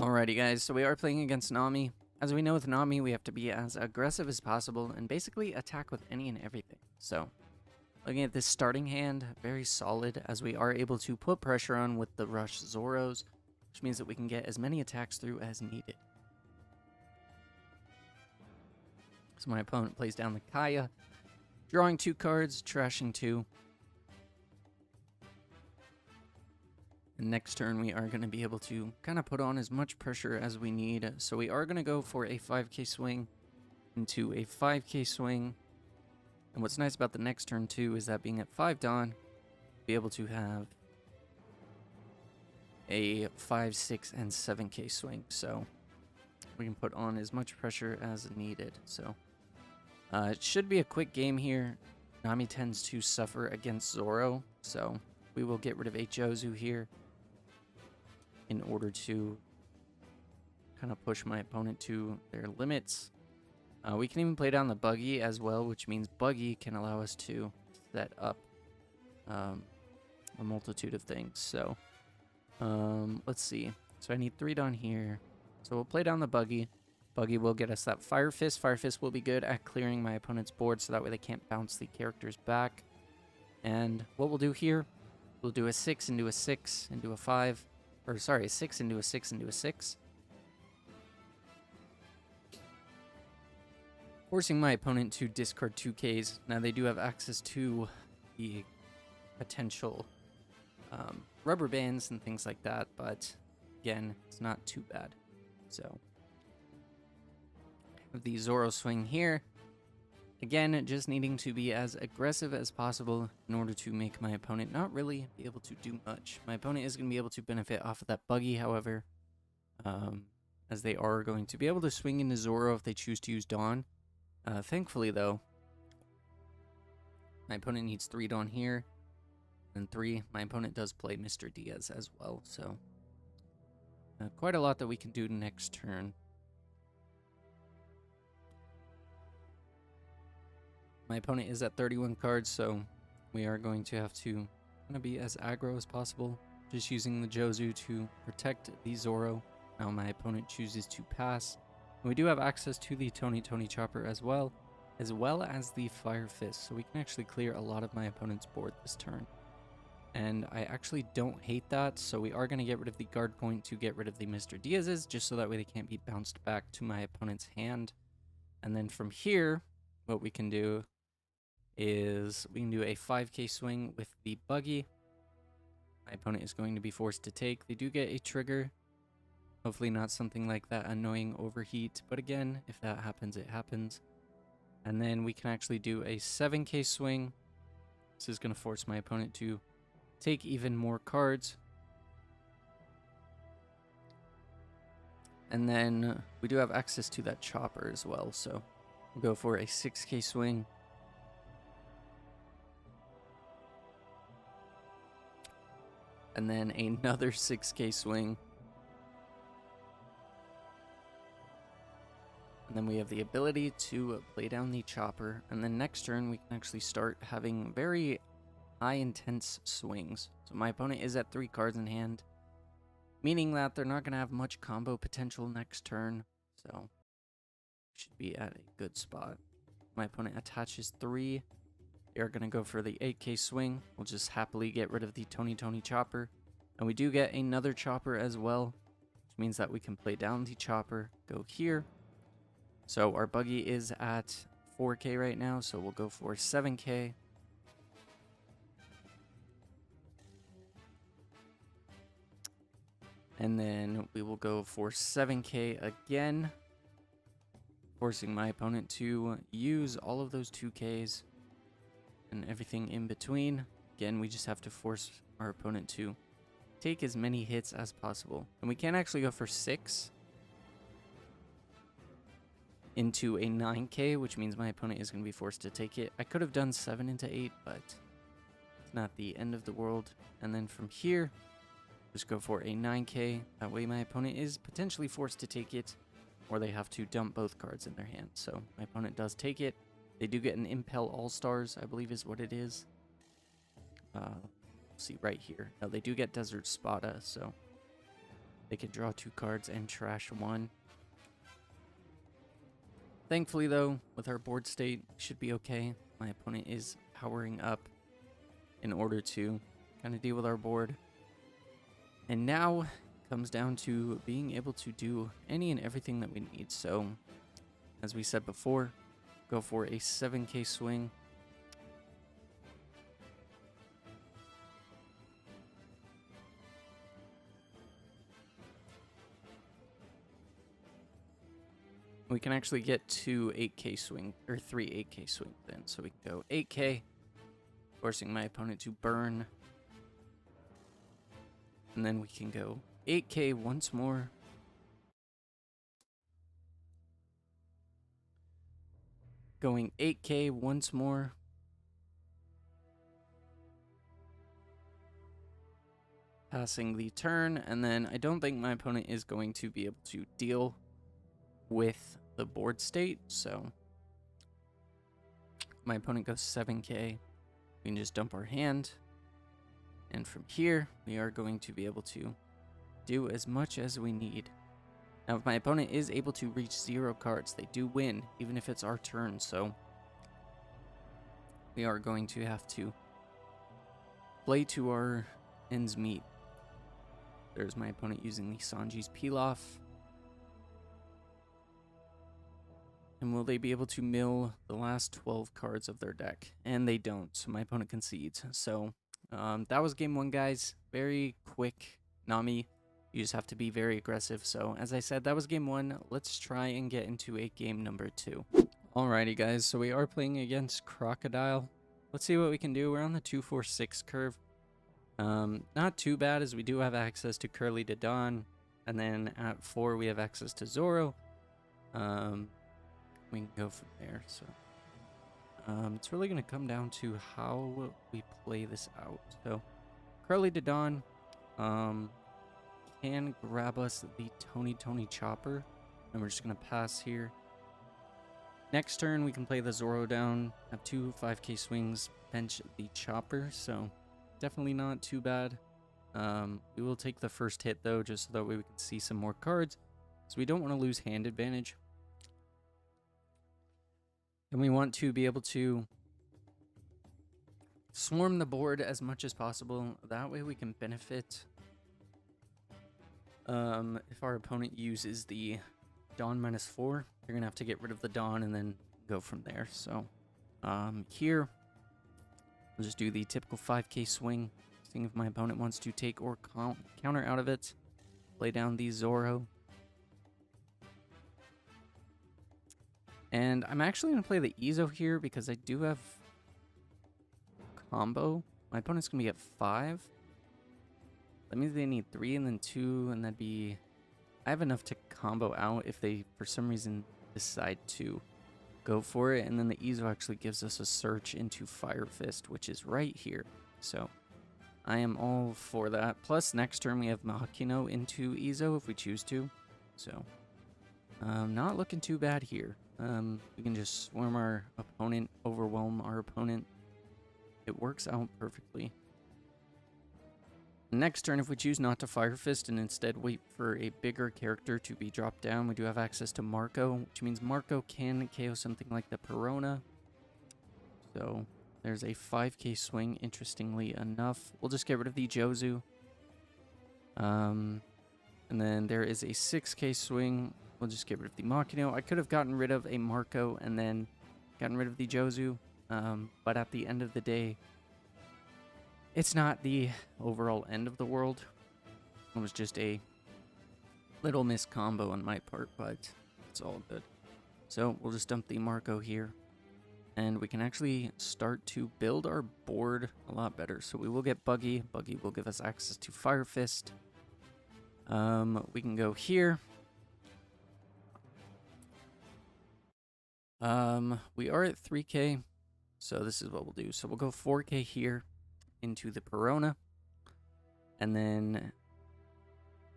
Alrighty guys, so we are playing against Nami. As we know with Nami, we have to be as aggressive as possible and basically attack with any and everything. So, looking at this starting hand, very solid as we are able to put pressure on with the Rush Zoros, which means that we can get as many attacks through as needed. So my opponent plays down the Kaya, drawing 2 cards, trashing 2. And next turn we are going to be able to kind of put on as much pressure as we need. So we are going to go for a 5k swing into a 5k swing. And what's nice about the next turn too is that being at 5 Dawn, be able to have a 5, 6, and 7k swing. So we can put on as much pressure as needed. So it should be a quick game here. Nami tends to suffer against Zoro, so we will get rid of Jozu here in order to kind of push my opponent to their limits. We can even play down the Buggy as well, which means Buggy can allow us to set up a multitude of things. So let's see. So I need 3 Dawn here. So we'll play down the Buggy. Buggy will get us that Fire Fist. Fire Fist will be good at clearing my opponent's board so that way they can't bounce the characters back. And what we'll do here, we'll do a 6 into a 6 into a 5. Or sorry, a 6 into a 6 into a 6. Forcing my opponent to discard 2Ks. Now they do have access to the potential rubber bands and things like that, but again, it's not too bad. So the Zoro swing here. Again, just needing to be as aggressive as possible in order to make my opponent not really be able to do much. My opponent is going to be able to benefit off of that Buggy, however, as they are going to be able to swing into Zoro if they choose to use Dawn. Thankfully, though, my opponent needs 3 Dawn here, and 3. My opponent does play Mr. Diaz as well, so quite a lot that we can do next turn. My opponent is at 31 cards, so we are going to have to kind of be as aggro as possible. Just using the Jozu to protect the Zoro. Now my opponent chooses to pass. And we do have access to the Tony Chopper as well as the Fire Fist. So we can actually clear a lot of my opponent's board this turn. And I actually don't hate that, so we are going to get rid of the guard point to get rid of the Mr. Diaz's, just so that way they can't be bounced back to my opponent's hand. And then from here, what we can do is we can do a 5k swing with the Buggy. My opponent is going to be forced to take. They do get a trigger. Hopefully not something like that annoying overheat. But again, if that happens, it happens. And then we can actually do a 7k swing. This is going to force my opponent to take even more cards. And then we do have access to that chopper as well. So we'll go for a 6k swing. And then another 6k swing. And then we have the ability to play down the chopper. And then next turn, we can actually start having very high intense swings. So my opponent is at 3 cards in hand, meaning that they're not going to have much combo potential next turn. So should be at a good spot. My opponent attaches 3. They are going to go for the 8k swing. We'll just happily get rid of the Tony Chopper. And we do get another chopper as well, which means that we can play down the chopper, go here. So our Buggy is at 4k right now, so we'll go for 7k. And then we will go for 7k again, forcing my opponent to use all of those 2ks. And everything in between. Again, we just have to force our opponent to take as many hits as possible. And we can actually go for 6 into a 9k, which means my opponent is going to be forced to take it. I could have done 7 into 8, but it's not the end of the world. And then from here, just go for a 9k. That way my opponent is potentially forced to take it, or they have to dump both cards in their hand. So my opponent does take it. They do get an Impel All-Stars, I believe is what it is. See right here. No, they do get Desert Spada, so they can draw 2 cards and trash 1. Thankfully, though, with our board state, we should be okay. My opponent is powering up in order to kind of deal with our board. And now it comes down to being able to do any and everything that we need. So, as we said before, go for a 7k swing. We can actually get 2 8k swing, or 3 8k swing then. So we can go 8k, forcing my opponent to burn. And then we can go 8k once more. Going 8k once more. Passing the turn, and then I don't think my opponent is going to be able to deal with the board state, so my opponent goes 7k. We can just dump our hand, and from here we are going to be able to do as much as we need. Now if my opponent is able to reach 0 cards, they do win even if it's our turn, so we are going to have to play to our ends meet. There's my opponent using the Sanji's Pilaf. And will they be able to mill the last 12 cards of their deck? And they don't, so my opponent concedes. So that was game 1, guys. Very quick Nami. You just have to be very aggressive. So as I said, that was game 1. Let's try and get into a game number 2. Alrighty, guys. So we are playing against Crocodile. Let's see what we can do. We're on the 2-4-6 curve. Not too bad, as we do have access to Curly to Dawn. And then at 4, we have access to Zoro. We can go from there, so it's really going to come down to how we play this out. So Curly to Dawn can grab us the Tony Chopper, and we're just going to pass here. Next turn we can play the Zoro down, have 2 5k swings, bench the Chopper, so definitely not too bad. We will take the first hit though, just so that way we can see some more cards, so we don't want to lose hand advantage. And we want to be able to swarm the board as much as possible. That way we can benefit if our opponent uses the Dawn -4. You're going to have to get rid of the Dawn and then go from there. So here, we'll just do the typical 5k swing. Seeing if my opponent wants to take or counter out of it. Play down the Zoro. And I'm actually going to play the Ezo here because I do have combo. My opponent's going to be at 5. That means they need 3 and then 2, and that'd be... I have enough to combo out if they, for some reason, decide to go for it. And then the Ezo actually gives us a search into Fire Fist, which is right here. So I am all for that. Plus, next turn we have Mahakino into Ezo if we choose to. So not looking too bad here. We can just swarm our opponent, overwhelm our opponent. It works out perfectly. Next turn, if we choose not to Fire Fist and instead wait for a bigger character to be dropped down, we do have access to Marco, which means Marco can KO something like the Perona. So there's a 5k swing, interestingly enough. We'll just get rid of the Jozu. And then there is a 6k swing. We'll just get rid of the Makino. I could have gotten rid of a Marco and then gotten rid of the Jozu. But at the end of the day, it's not the overall end of the world. It was just a little miscombo on my part, but it's all good. So we'll just dump the Marco here. And we can actually start to build our board a lot better. So we will get Buggy. Buggy will give us access to Fire Fist. We can go here. We are at 3k, so this is what we'll do. So we'll go 4k here into the Perona, and then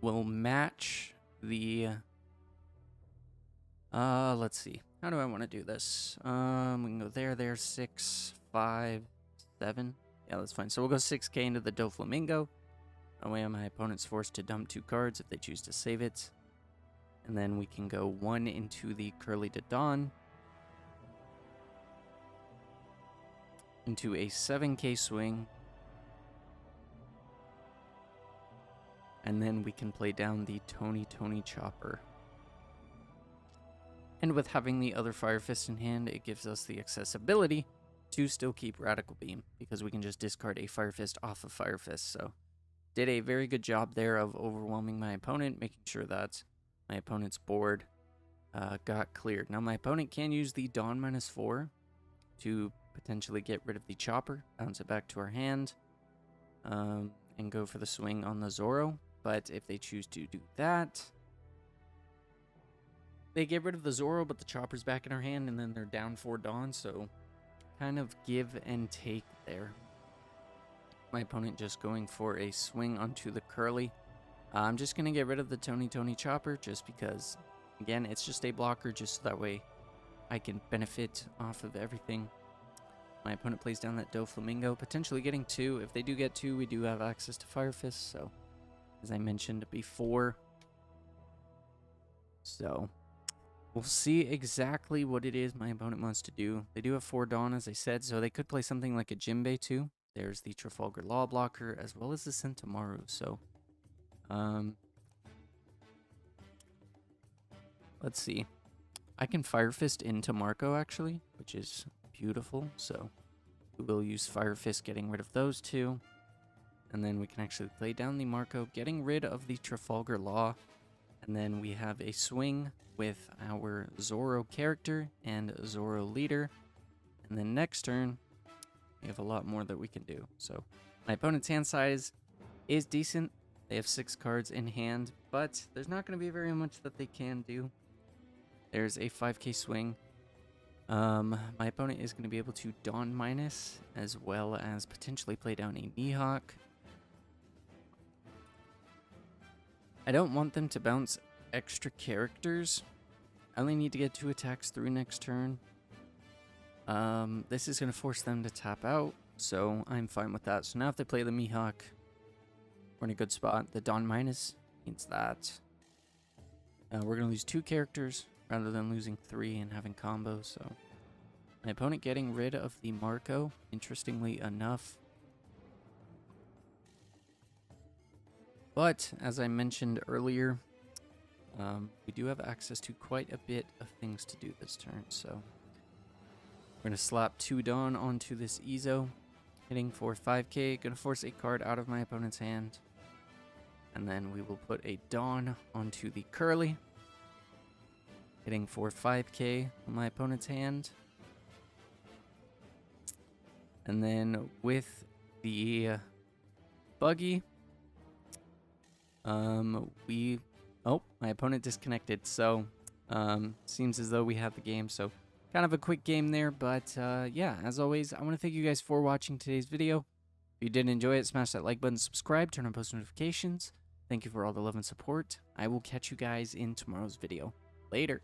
we'll match the, let's see. How do I want to do this? We can go there, 6, 5, 7. Yeah, that's fine. So we'll go 6k into the Doflamingo. That way my opponent's forced to dump 2 cards if they choose to save it. And then we can go 1 into the Curly to Dawn. Into a 7k swing. And then we can play down the Tony Chopper. And with having the other Fire Fist in hand, it gives us the accessibility to still keep Radical Beam, because we can just discard a Fire Fist off of Fire Fist. So, did a very good job there of overwhelming my opponent, making sure that my opponent's board got cleared. Now, my opponent can use the Dawn -4 to potentially get rid of the Chopper, bounce it back to our hand, and go for the swing on the Zoro. But if they choose to do that, they get rid of the Zoro, but the Chopper's back in our hand, and then they're down 4 Dawn, so kind of give and take there. My opponent just going for a swing onto the Curly. I'm just going to get rid of the Tony Chopper, just because, again, it's just a blocker, just so that way I can benefit off of everything. My opponent plays down that Doflamingo, potentially getting 2. If they do get 2, we do have access to Fire Fist, so, as I mentioned before. So, we'll see exactly what it is my opponent wants to do. They do have 4 Dawn, as I said, so they could play something like a Jinbei too. There's the Trafalgar Law blocker, as well as the Sentomaru, so... let's see. I can Fire Fist into Marco, actually, which is beautiful, so... we will use Fire Fist, getting rid of those 2. And then we can actually play down the Marco, getting rid of the Trafalgar Law. And then we have a swing with our Zoro character and Zoro leader. And then next turn, we have a lot more that we can do. So my opponent's hand size is decent. They have 6 cards in hand, but there's not going to be very much that they can do. There's a 5k swing. My opponent is going to be able to Dawn minus, as well as potentially play down a Mihawk. I don't want them to bounce extra characters. I only need to get 2 attacks through next turn. This is going to force them to tap out, so I'm fine with that. So now if they play the Mihawk, we're in a good spot. The Dawn minus means that we're going to lose 2 characters rather than losing 3 and having combos. So my opponent getting rid of the Marco, interestingly enough. But as I mentioned earlier, we do have access to quite a bit of things to do this turn. So we're going to slap 2 Dawn onto this Ezo, hitting for 5k. Going to force a card out of my opponent's hand. And then we will put a Dawn onto the Curly, hitting for 5k on my opponent's hand. And then with the Buggy, my opponent disconnected, so seems as though we have the game. So kind of a quick game there, but yeah, as always, I want to thank you guys for watching today's video. If you did enjoy it, smash that like button, subscribe, turn on post notifications. Thank you for all the love and support. I will catch you guys in tomorrow's video. Later.